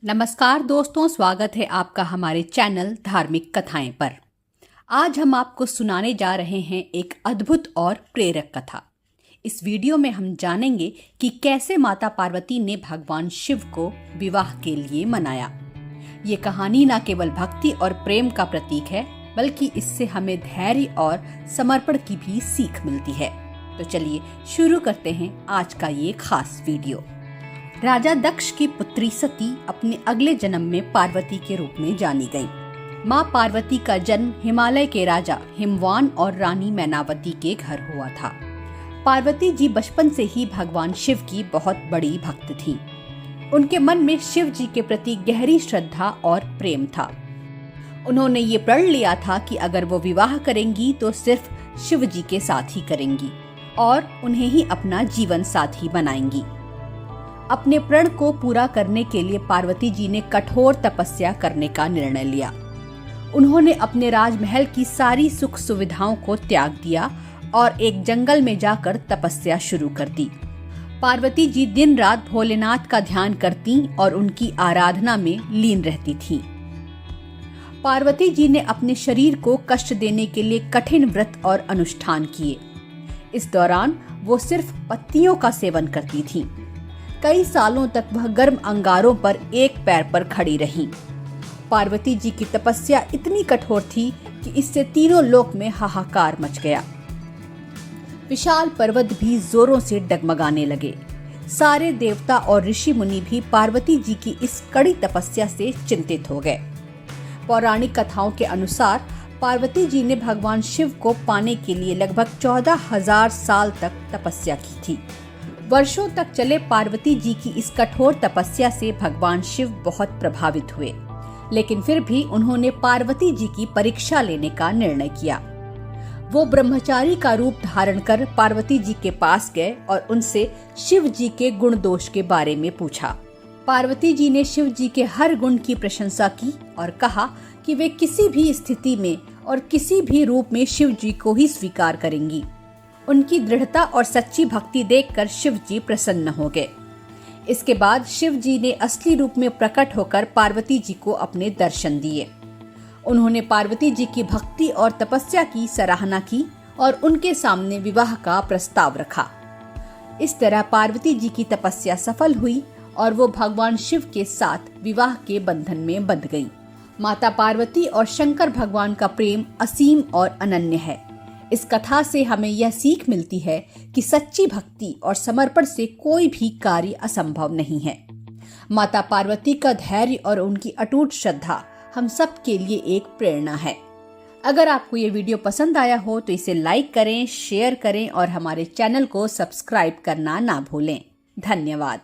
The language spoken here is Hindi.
नमस्कार दोस्तों, स्वागत है आपका हमारे चैनल धार्मिक कथाएं पर। आज हम आपको सुनाने जा रहे हैं एक अद्भुत और प्रेरक कथा। इस वीडियो में हम जानेंगे कि कैसे माता पार्वती ने भगवान शिव को विवाह के लिए मनाया। ये कहानी न केवल भक्ति और प्रेम का प्रतीक है, बल्कि इससे हमें धैर्य और समर्पण की भी सीख मिलती है। तो चलिए शुरू करते हैं आज का ये खास वीडियो। राजा दक्ष की पुत्री सती अपने अगले जन्म में पार्वती के रूप में जानी गई। माँ पार्वती का जन्म हिमालय के राजा हिमवान और रानी मैनावती के घर हुआ था। पार्वती जी बचपन से ही भगवान शिव की बहुत बड़ी भक्त थीं। उनके मन में शिव जी के प्रति गहरी श्रद्धा और प्रेम था। उन्होंने ये प्रण लिया था कि अगर वो विवाह करेंगी तो सिर्फ शिव जी के साथ ही करेंगी और उन्हें ही अपना जीवन साथी बनाएंगी। अपने प्रण को पूरा करने के लिए पार्वती जी ने कठोर तपस्या करने का निर्णय लिया। उन्होंने अपने राजमहल की सारी सुख सुविधाओं को त्याग दिया और एक जंगल में जाकर तपस्या शुरू कर दी। पार्वती जी दिन रात भोलेनाथ का ध्यान करती और उनकी आराधना में लीन रहती थीं। पार्वती जी ने अपने शरीर को कष्ट देने के लिए कठिन व्रत और अनुष्ठान किए। इस दौरान वो सिर्फ पत्तियों का सेवन करती थीं। कई सालों तक वह गर्म अंगारों पर एक पैर पर खड़ी रहीं। पार्वती जी की तपस्या इतनी कठोर थी कि इससे तीनों लोक में हाहाकार मच गया। विशाल पर्वत भी जोरों से डगमगाने लगे। सारे देवता और ऋषि मुनि भी पार्वती जी की इस कड़ी तपस्या से चिंतित हो गए। पौराणिक कथाओं के अनुसार पार्वती जी ने भगवान शिव को पाने के लिए लगभग 14,000 साल तक तपस्या की थी। वर्षों तक चले पार्वती जी की इस कठोर तपस्या से भगवान शिव बहुत प्रभावित हुए, लेकिन फिर भी उन्होंने पार्वती जी की परीक्षा लेने का निर्णय किया। वो ब्रह्मचारी का रूप धारण कर पार्वती जी के पास गए और उनसे शिव जी के गुण दोष के बारे में पूछा। पार्वती जी ने शिव जी के हर गुण की प्रशंसा की और कहा कि वे किसी भी स्थिति में और किसी भी रूप में शिव जी को ही स्वीकार करेंगी। उनकी दृढ़ता और सच्ची भक्ति देखकर शिव जी प्रसन्न हो गए। इसके बाद शिव जी ने असली रूप में प्रकट होकर पार्वती जी को अपने दर्शन दिए। उन्होंने पार्वती जी की भक्ति और तपस्या की सराहना की और उनके सामने विवाह का प्रस्ताव रखा। इस तरह पार्वती जी की तपस्या सफल हुई और वो भगवान शिव के साथ विवाह के बंधन में बंध गई। माता पार्वती और शंकर भगवान का प्रेम असीम और अनन्य है। इस कथा से हमें यह सीख मिलती है कि सच्ची भक्ति और समर्पण से कोई भी कार्य असंभव नहीं है। माता पार्वती का धैर्य और उनकी अटूट श्रद्धा हम सब के लिए एक प्रेरणा है। अगर आपको ये वीडियो पसंद आया हो तो इसे लाइक करें, शेयर करें और हमारे चैनल को सब्सक्राइब करना ना भूलें। धन्यवाद।